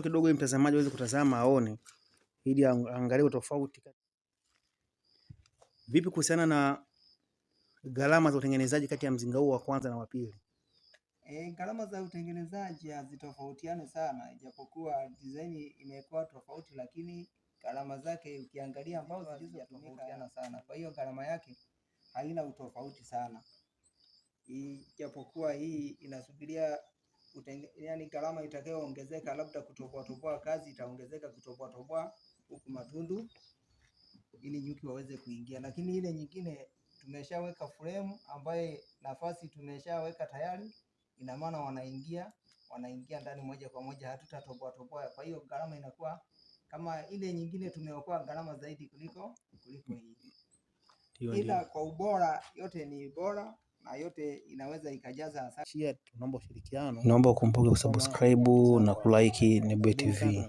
kidogo ili mtazamaji aweze kutazama aone, ili angalie tofauti. Vipi kuhusiana na gharama za utengenezaji kati ya mzinga huu wa kwanza na wa pili? Gharama za utengenezaji hazitofautiane sana, ijapokuwa design imekuwa tofauti, lakini gharama zake ukiangalia mbao zilizotumika sana. Kwa hiyo gharama yake haina utofauti sana, ijapokuwa hii inasubiria yani gharama itakayoongezeka labda kutoboa kazi itaongezeka kutoboa huku matundu ili nyuki waweze kuingia, lakini ile nyingine tumeshaweka frame ambaye nafasi tumeshaweka tayari, ina maana wanaingia ndani moja kwa moja, hatutatoboa. Kwa hiyo gharama inakuwa kama ile nyingine, tumeokoa gharama zaidi kuliko hii. Ila kwa ubora yote ni bora na yote inaweza ikajaza. Tunaomba ushirikiano, naomba ukumbuke kusubscribe na kulike Nebuye TV.